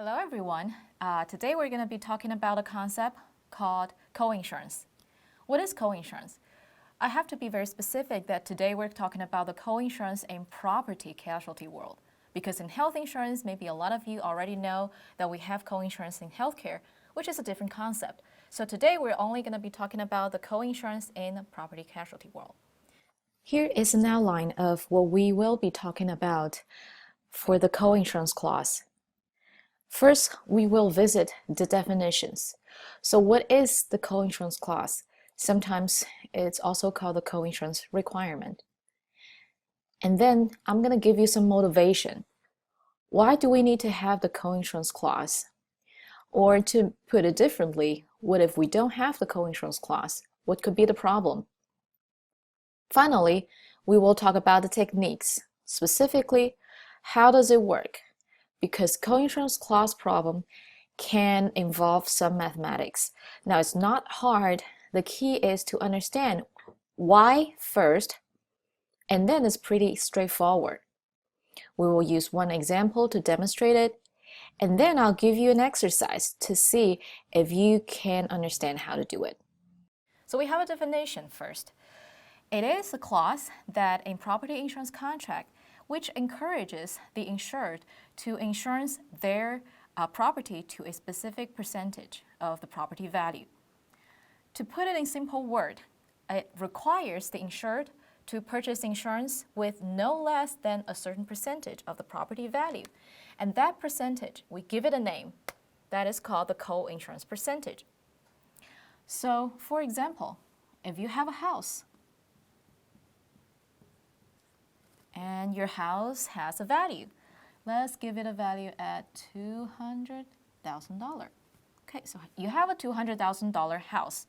Hello everyone. Today we're going to be talking about a concept called coinsurance. What is coinsurance? I have to be very specific that today we're talking about the coinsurance in property casualty world. Because in health insurance, maybe a lot of you already know that we have coinsurance in healthcare, which is a different concept. So today we're only going to be talking about the coinsurance in property casualty world. Here is an outline of what we will be talking about for the coinsurance clause. First, we will visit the definitions. So what is the coinsurance clause? Sometimes it's also called the coinsurance requirement. And then I'm going to give you some motivation. Why do we need to have the coinsurance clause? Or to put it differently, what if we don't have the coinsurance clause? What could be the problem? Finally, we will talk about the techniques. Specifically, how does it work? Because coinsurance clause problem can involve some mathematics. Now, it's not hard. The key is to understand why first, and then it's pretty straightforward. We will use one example to demonstrate it, and then I'll give you an exercise to see if you can understand how to do it. So we have a definition first. It is a clause that in property insurance contract which encourages the insured to insure their property to a specific percentage of the property value. To put it in simple word, it requires the insured to purchase insurance with no less than a certain percentage of the property value. And that percentage, we give it a name. That is called the co-insurance percentage. So, for example, if you have a house, and your house has a value. Let's give it a value at $200,000. Okay, so you have a $200,000 house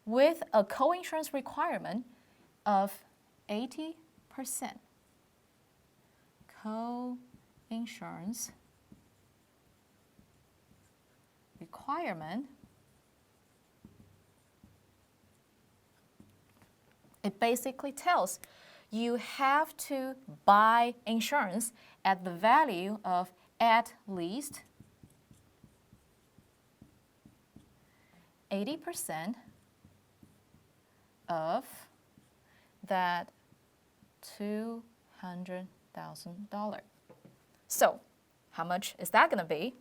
with a coinsurance requirement of 80%. Coinsurance requirement. It basically tells you have to buy insurance at the value of at least 80% of that $200,000. So, how much is that going to be?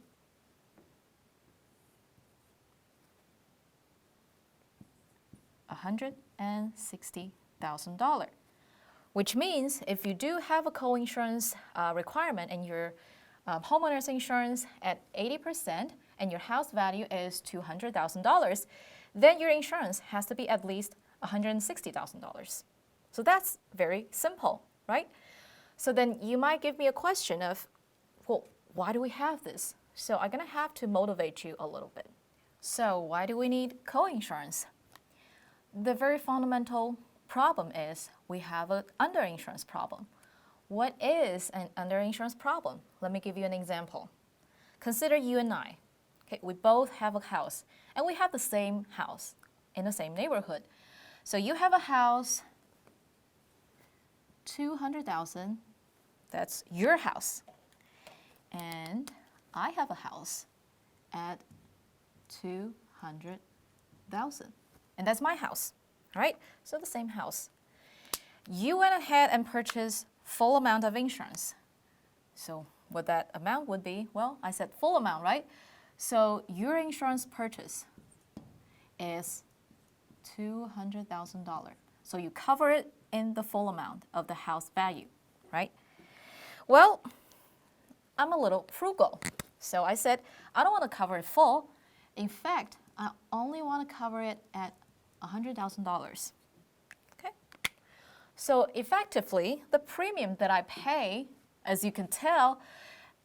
$160,000. Which means if you do have a co-insurance requirement in your homeowner's insurance at 80% and your house value is $200,000, then your insurance has to be at least $160,000. So that's very simple, right? So then you might give me a question of, well, why do we have this? So I'm going to have to motivate you a little bit. So why do we need co-insurance? The very fundamental problem is we have an underinsurance problem. What is an underinsurance problem? Let me give you an example. Consider you and I. Okay, we both have a house, and we have the same house in the same neighborhood. So you have a house, $200,000. That's your house. And I have a house at $200,000. And that's my house. Right? So the same house. You went ahead and purchased full amount of insurance. So what that amount would be, well, I said full amount, right? So your insurance purchase is $200,000. So you cover it in the full amount of the house value, right? Well, I'm a little frugal. So I said, I don't want to cover it full. In fact, I only want to cover it at $100,000. Okay? So effectively, the premium that I pay, as you can tell,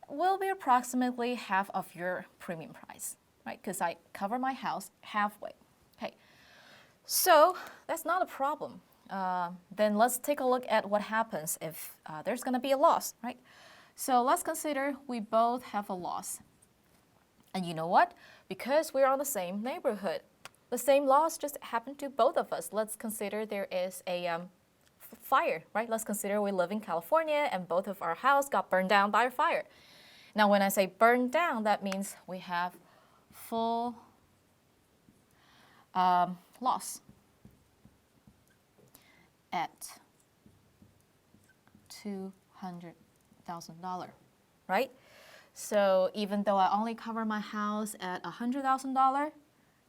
will be approximately half of your premium price, right? Because I cover my house halfway. Okay. So that's not a problem. Then let's take a look at what happens if there's going to be a loss, right? So let's consider we both have a loss. And you know what? Because we're on the same neighborhood, the same loss just happened to both of us. Let's consider there is a fire, right? Let's consider we live in California and both of our house got burned down by a fire. Now, when I say burn down, that means we have full loss at $200,000, right? So even though I only cover my house at $100,000,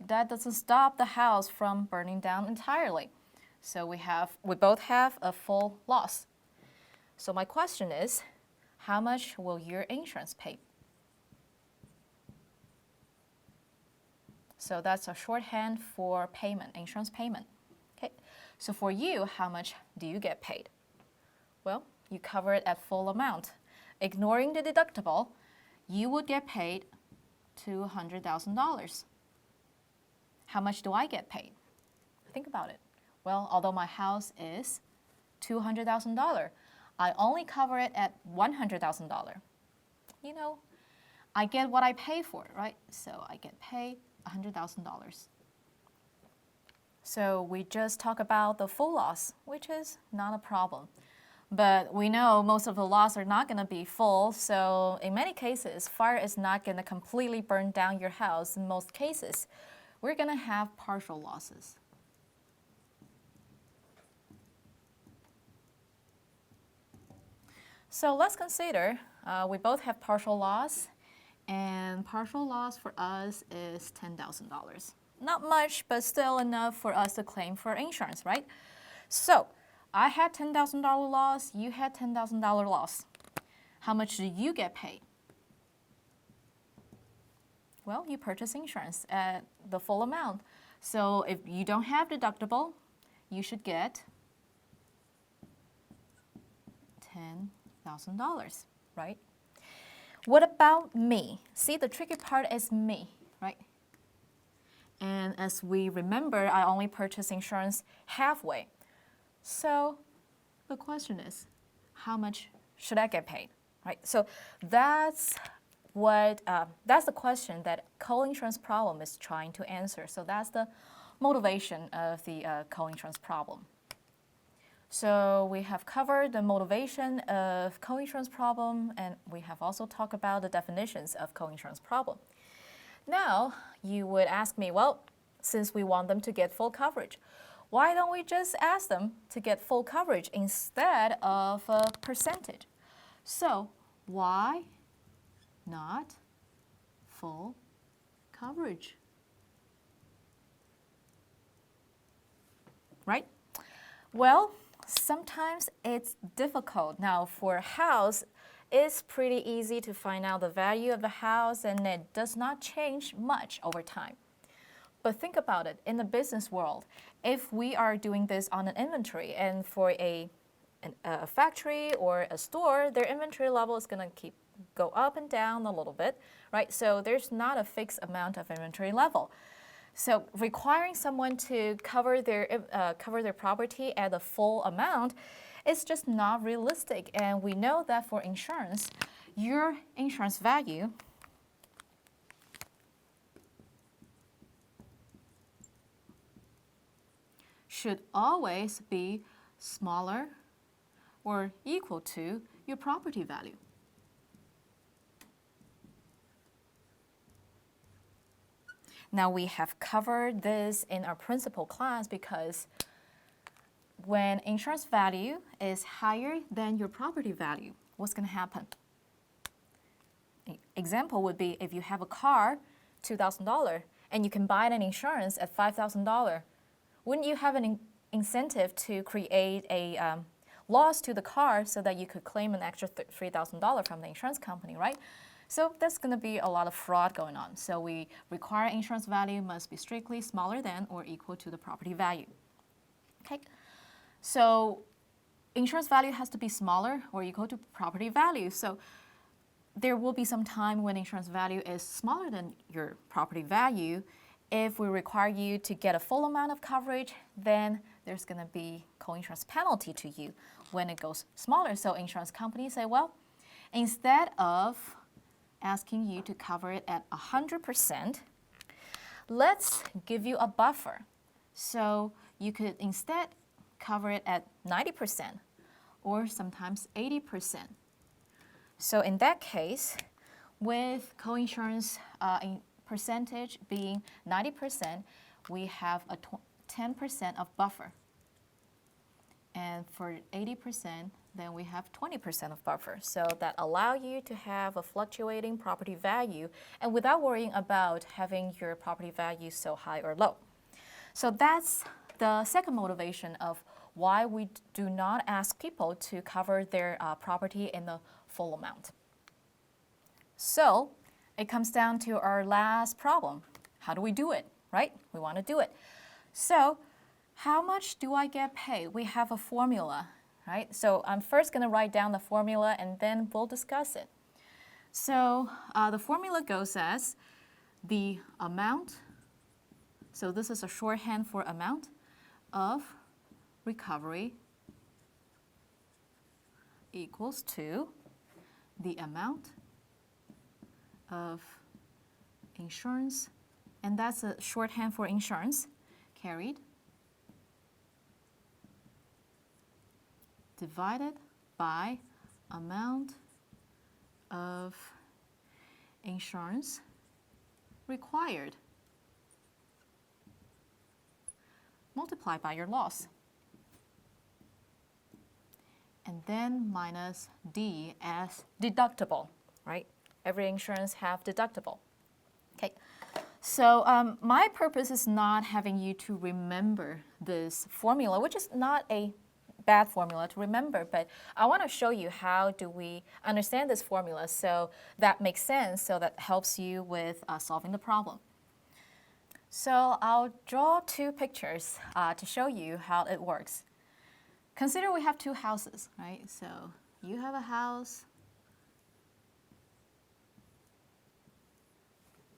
that doesn't stop the house from burning down entirely. So we both have a full loss. So my question is, how much will your insurance pay? So that's a shorthand for payment, insurance payment. Okay. So for you, how much do you get paid? Well, you cover it at full amount. Ignoring the deductible, you would get paid $200,000. How much do I get paid? Think about it. Well, although my house is $200,000, I only cover it at $100,000. You know, I get what I pay for, right? So I get paid $100,000. So we just talk about the full loss, which is not a problem. But we know most of the loss are not going to be full, so in many cases, fire is not going to completely burn down your house. In most cases, we're going to have partial losses. So let's consider we both have partial loss, and partial loss for us is $10,000. Not much, but still enough for us to claim for insurance, right? So I had $10,000 loss, you had $10,000 loss. How much do you get paid? Well, you purchase insurance at the full amount. So if you don't have deductible, you should get $10,000, right? What about me? See, the tricky part is me, right? And as we remember, I only purchase insurance halfway. So the question is, how much should I get paid, right? So that's the question that co-insurance problem is trying to answer. So that's the motivation of the co-insurance problem. So we have covered the motivation of co-insurance problem, and we have also talked about the definitions of co-insurance problem. Now, you would ask me, well, since we want them to get full coverage, why don't we just ask them to get full coverage instead of a percentage? So, why not full coverage? Right? Well, sometimes it's difficult. Now, for a house, it's pretty easy to find out the value of the house, and it does not change much over time. But think about it, in the business world, if we are doing this on an inventory, and for a factory or a store, their inventory level is going to go up and down a little bit, right? So there's not a fixed amount of inventory level. So requiring someone to cover their property at the full amount is just not realistic. And we know that for insurance, your insurance value should always be smaller or equal to your property value. Now we have covered this in our principal class because when insurance value is higher than your property value, what's going to happen? Example would be if you have a car, $2,000, and you can buy an insurance at $5,000, wouldn't you have an incentive to create a loss to the car so that you could claim an extra $3,000 from the insurance company, right? So there's going to be a lot of fraud going on. So we require insurance value must be strictly smaller than or equal to the property value. Okay, so insurance value has to be smaller or equal to property value. So there will be some time when insurance value is smaller than your property value. If we require you to get a full amount of coverage, then there's going to be co-insurance penalty to you when it goes smaller. So insurance companies say, well, instead of asking you to cover it at 100%, let's give you a buffer. So you could instead cover it at 90% or sometimes 80%. So in that case, with coinsurance in percentage being 90%, we have a 10% of buffer. And for 80%, then we have 20% of buffer. So that allow you to have a fluctuating property value and without worrying about having your property value so high or low. So that's the second motivation of why we do not ask people to cover their property in the full amount. So it comes down to our last problem. How do we do it, right? We want to do it. So how much do I get paid? We have a formula, right? So I'm first going to write down the formula and then we'll discuss it. So the formula goes as the amount, so this is a shorthand for amount of recovery equals to the amount of insurance, and that's a shorthand for insurance, carried, divided by amount of insurance required, multiplied by your loss, and then minus D as deductible, right? Every insurance have deductible. Okay, so my purpose is not having you to remember this formula, which is not a bad formula to remember, but I want to show you how do we understand this formula so that makes sense, so that helps you with solving the problem. So I'll draw two pictures to show you how it works. Consider we have two houses, right? So you have a house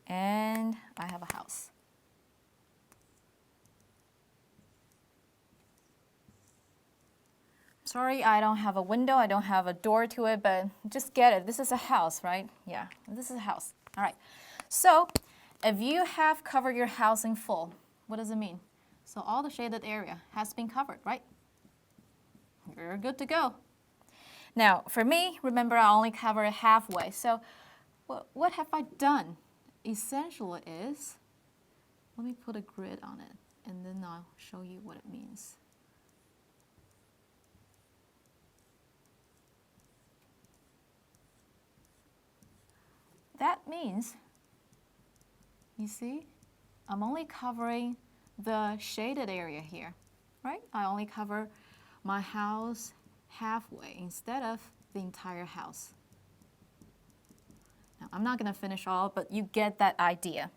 and I have a house. Sorry, I don't have a window, I don't have a door to it, but just get it. This is a house, right? Yeah, this is a house. All right. So if you have covered your house in full, what does it mean? So all the shaded area has been covered, right? You're good to go. Now, for me, remember I only cover it halfway. So what have I done? Essentially is, let me put a grid on it, and then I'll show you what it means. That means, you see, I'm only covering the shaded area here, right? I only cover my house halfway instead of the entire house. Now, I'm not going to finish all, but you get that idea.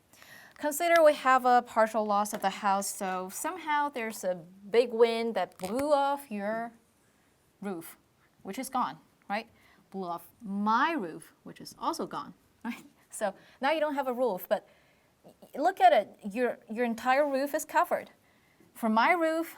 Consider we have a partial loss of the house, so somehow there's a big wind that blew off your roof, which is gone, right? Blew off my roof, which is also gone, right? So now you don't have a roof, but look at it. Your entire roof is covered. For my roof,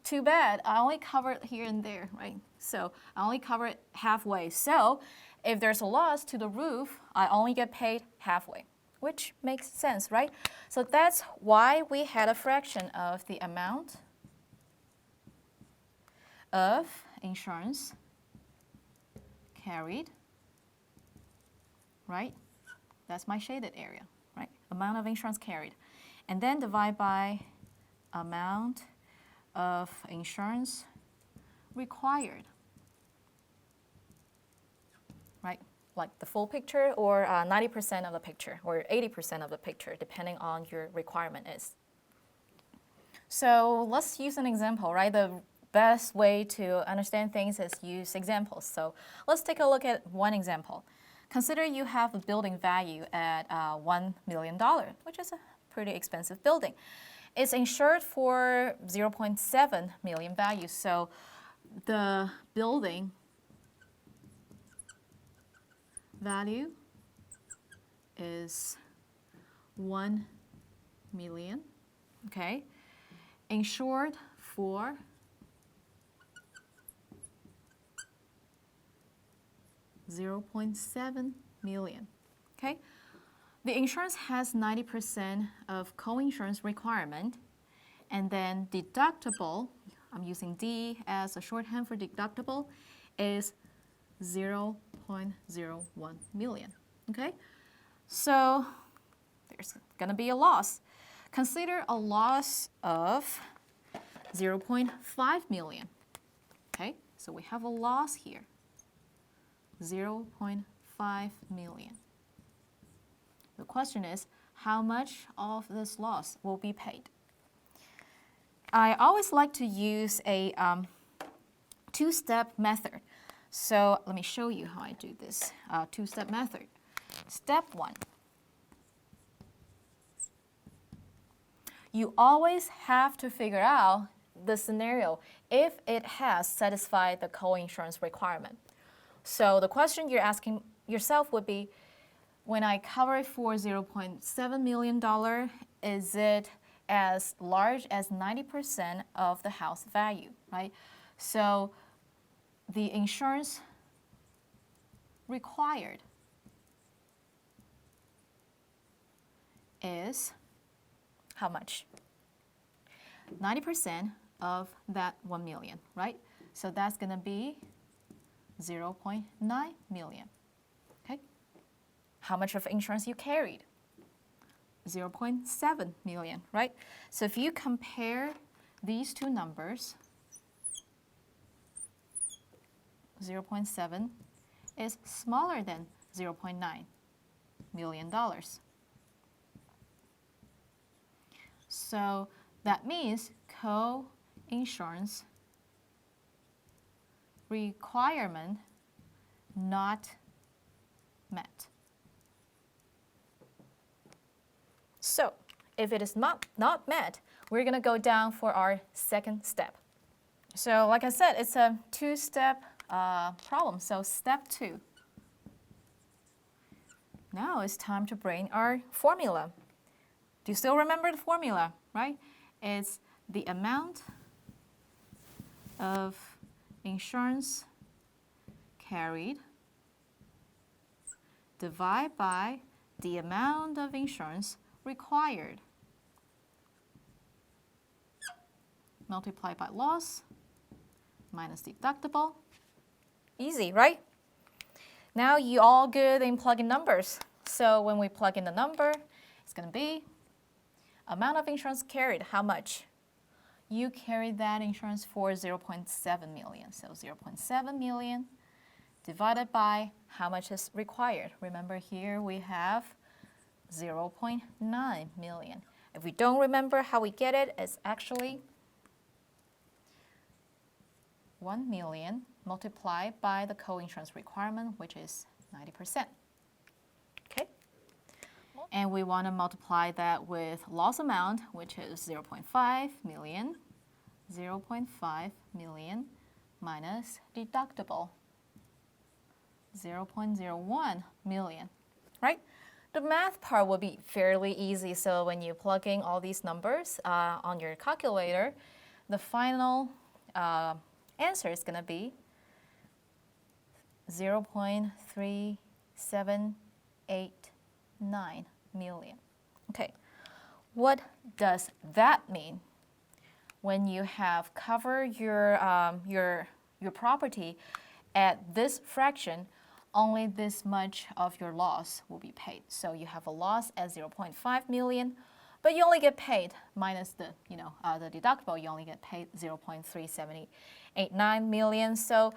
too bad. I only cover it here and there, right? So I only cover it halfway. So if there's a loss to the roof, I only get paid halfway, which makes sense, right? So that's why we had a fraction of the amount of insurance carried, right? That's my shaded area, right? Amount of insurance carried. And then divide by amount of insurance required, right? Like the full picture or 90% of the picture or 80% of the picture, depending on your requirement is. So let's use an example, right? The best way to understand things is use examples. So let's take a look at one example. Consider you have a building value at $1 million, which is a pretty expensive building. It's insured for 0.7 million value. So the building value is 1 million, okay? Insured for 0.7 million, okay? The insurance has 90% of co-insurance requirement, and then deductible, I'm using D as a shorthand for deductible, is 0.01 million. Okay, so there's going to be a loss. Consider a loss of 0.5 million. Okay, so we have a loss here, 0.5 million. The question is, how much of this loss will be paid? I always like to use a two-step method. So let me show you how I do this two-step method. Step 1. You always have to figure out the scenario if it has satisfied the coinsurance requirement. So the question you're asking yourself would be, when I cover it for $0.7 million, is it as large as 90% of the house value, right? So the insurance required is how much? 90% of that 1 million, right? So that's going to be 0.9 million. Okay? How much of insurance you carried? 0.7 million, right? So if you compare these two numbers, 0.7 is smaller than $0.9 million. So that means co-insurance requirement not met. So if it is not met, we're going to go down for our second step. So like I said, it's a two-step problem. So step 2. Now it's time to bring our formula. Do you still remember the formula, right? It's the amount of insurance carried divided by the amount of insurance required. Multiplied by loss minus deductible. Easy, right? Now you all good in plugging numbers. So when we plug in the number, it's going to be amount of insurance carried, how much? You carried that insurance for 0.7 million. So 0.7 million divided by how much is required. Remember here we have 0.9 million. If we don't remember how we get it, it's actually 1 million multiplied by the co-insurance requirement, which is 90%. Okay? And we want to multiply that with loss amount, which is 0.5 million, 0.5 million minus deductible, 0.01 million, right? The math part will be fairly easy. So when you plug in all these numbers on your calculator, the final answer is going to be 0.3789 million. Okay, what does that mean? When you have covered your property at this fraction, only this much of your loss will be paid. So you have a loss at 0.5 million, but you only get paid minus the the deductible. You only get paid 0.3789 million. So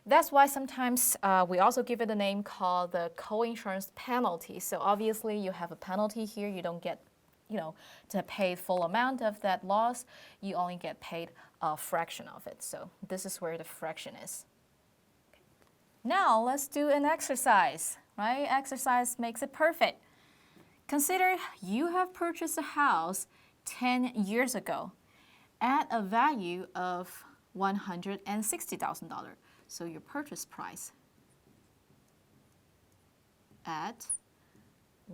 that's why sometimes we also give it a name called the coinsurance penalty. So obviously you have a penalty here. You don't get to pay full amount of that loss. You only get paid a fraction of it. So this is where the fraction is. Now let's do an exercise, right? Exercise makes it perfect. Consider you have purchased a house 10 years ago at a value of $160,000. So your purchase price at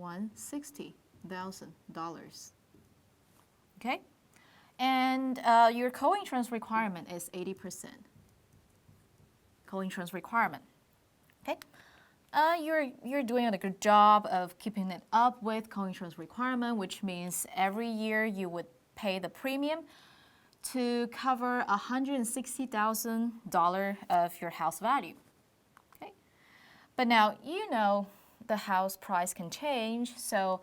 $160,000. Okay? And your co-insurance requirement is 80%. Co-insurance requirement. Okay? You're doing a good job of keeping it up with co-insurance requirement, which means every year you would pay the premium to cover $160,000 of your house value. Okay? But now the house price can change. So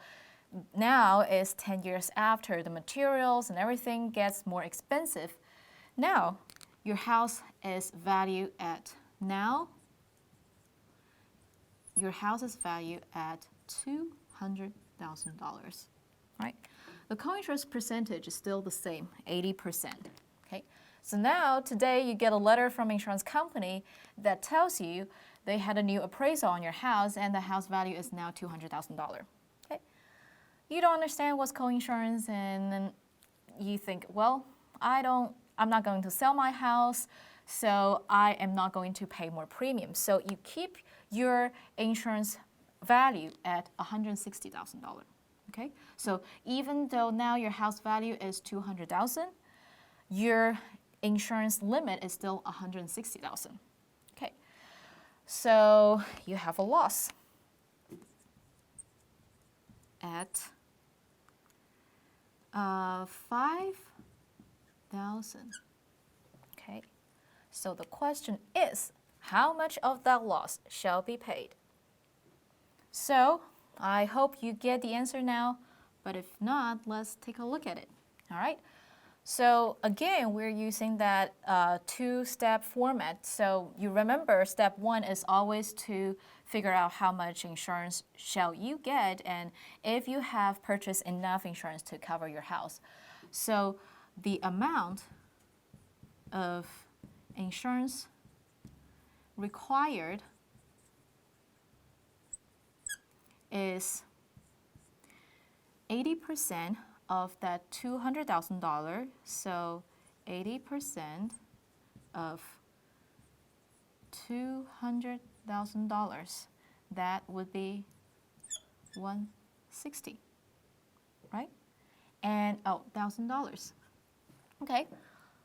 now is 10 years after the materials and everything gets more expensive. Now, your house is valued at your house is valued at $200,000, right? The coinsurance percentage is still the same, 80%, okay? So now, today, you get a letter from insurance company that tells you they had a new appraisal on your house and the house value is now $200,000, okay? You don't understand what's coinsurance and then you think, well, I'm not going to sell my house, so I am not going to pay more premium. So you keep your insurance value at $160,000. Okay? So even though now your house value is $200,000, your insurance limit is still $160,000. Okay. So you have a loss at $5,000. Okay. So the question is, how much of that loss shall be paid? So I hope you get the answer now, but if not, let's take a look at it. All right. So again, we're using that two-step format. So you remember step one is always to figure out how much insurance shall you get and if you have purchased enough insurance to cover your house. So the amount of insurance required is 80% of that $200,000. So 80% of $200,000, that would be $160, right? And $1,000. Okay.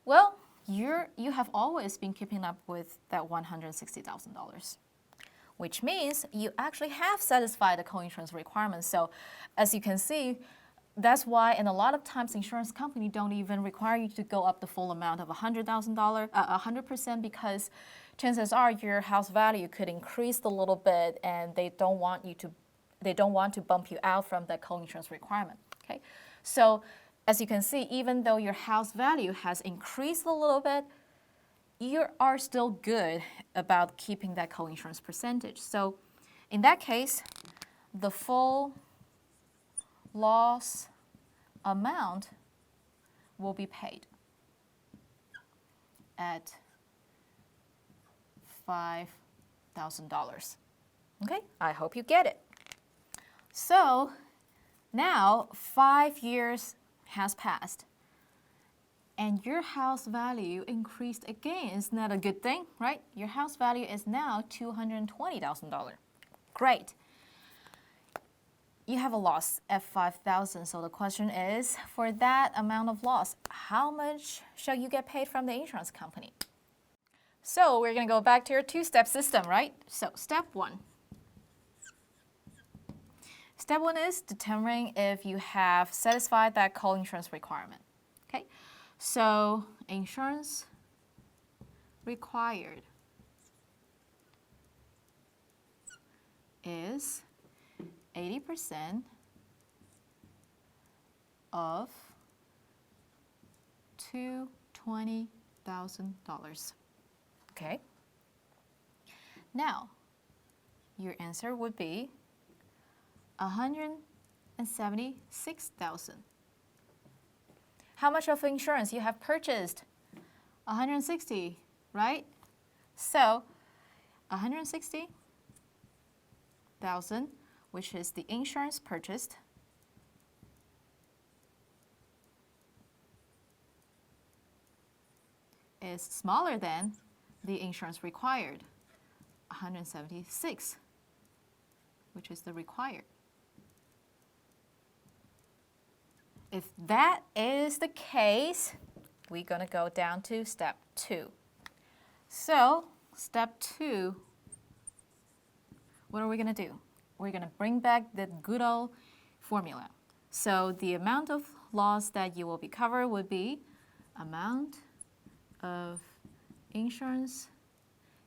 Well, you have always been keeping up with that $160,000, which means you actually have satisfied the coinsurance requirements. So as you can see, that's why, and a lot of times insurance companies don't even require you to go up the full amount of $100,000, 100%, because chances are your house value could increase a little bit, and they don't want to bump you out from that coinsurance requirement. Okay, so as you can see, even though your house value has increased a little bit, you are still good about keeping that coinsurance percentage. So in that case, the full loss amount will be paid at $5,000. Okay, I hope you get it. So now 5 years has passed and your house value increased again. Isn't that a good thing, right? Your house value is now $220,000. Great. You have a loss at $5,000. So the question is, for that amount of loss, how much shall you get paid from the insurance company? So we're going to go back to your two-step system, right? So step one. Step one is determining if you have satisfied that co-insurance requirement. Okay, so insurance required is 80% of $220,000. Okay. Now, your answer would be $176,000. How much of insurance you have purchased? 160, right? So, 160,000, which is the insurance purchased, is smaller than the insurance required, 176, which is the required. If that is the case, we're going to go down to step two. So, step two, what are we going to do? We're going to bring back the good old formula. So, the amount of loss that you will be covered would be amount of insurance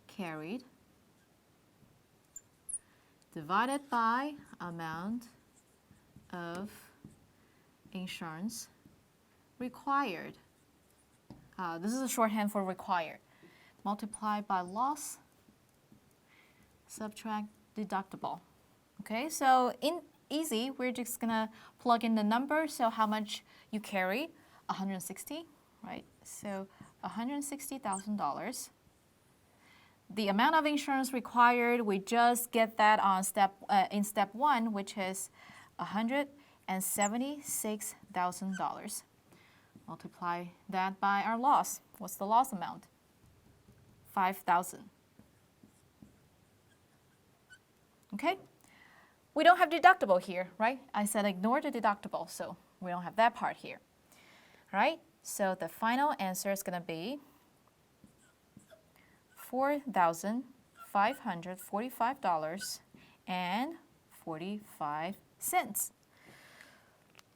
carried divided by amount of insurance required. This is a shorthand for required. Multiply by loss, subtract deductible. Okay, so in easy, we're just gonna plug in the number. So how much you carry? 160, right? So $160,000. The amount of insurance required, we just get that on in step 1, which is $176,000. Multiply that by our loss. What's the loss amount? $5,000. Okay? We don't have deductible here, right? I said ignore the deductible, so we don't have that part here. Right? So the final answer is going to be $4,545.45.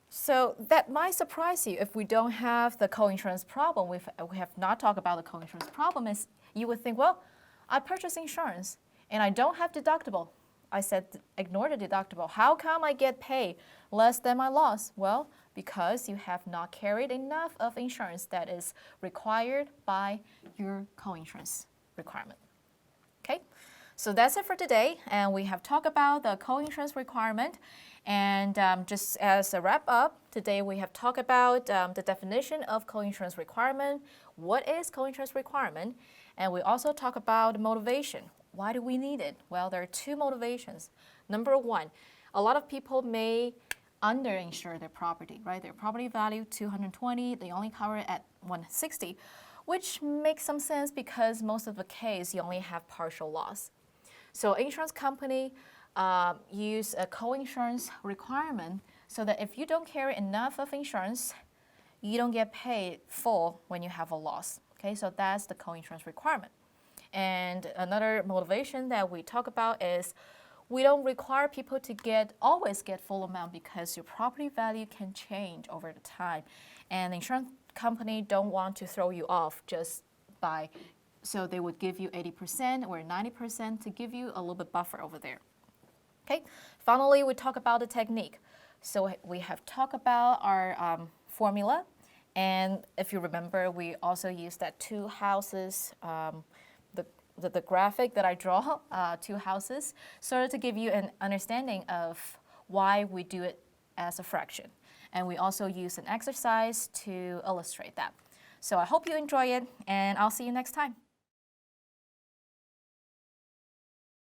So that might surprise you if we don't have the co-insurance problem. We have not talked about the co-insurance problem. Is you would think, well, I purchased insurance and I don't have deductible. I said ignore the deductible. How come I get paid less than my loss? Well, because you have not carried enough of insurance that is required by your co-insurance requirement. Okay, so that's it for today, and we have talked about the co-insurance requirement. And just as a wrap up, today we have talked about the definition of co-insurance requirement. What is co-insurance requirement? And we also talk about motivation. Why do we need it? Well, there are two motivations. Number one, a lot of people may underinsure their property, right? Their property value, 220, they only cover it at 160, which makes some sense because most of the case you only have partial loss. So insurance company use a co-insurance requirement so that if you don't carry enough of insurance, you don't get paid full when you have a loss. Okay, so that's the co-insurance requirement. And another motivation that we talk about is we don't require people to always get full amount because your property value can change over the time. And the insurance company don't want to throw you off just by, so they would give you 80% or 90% to give you a little bit buffer over there. Okay, finally, we talk about the technique. So we have talked about our formula. And if you remember, we also used that two houses, the graphic that I draw, two houses, sort of to give you an understanding of why we do it as a fraction. And we also use an exercise to illustrate that. So I hope you enjoy it, and I'll see you next time.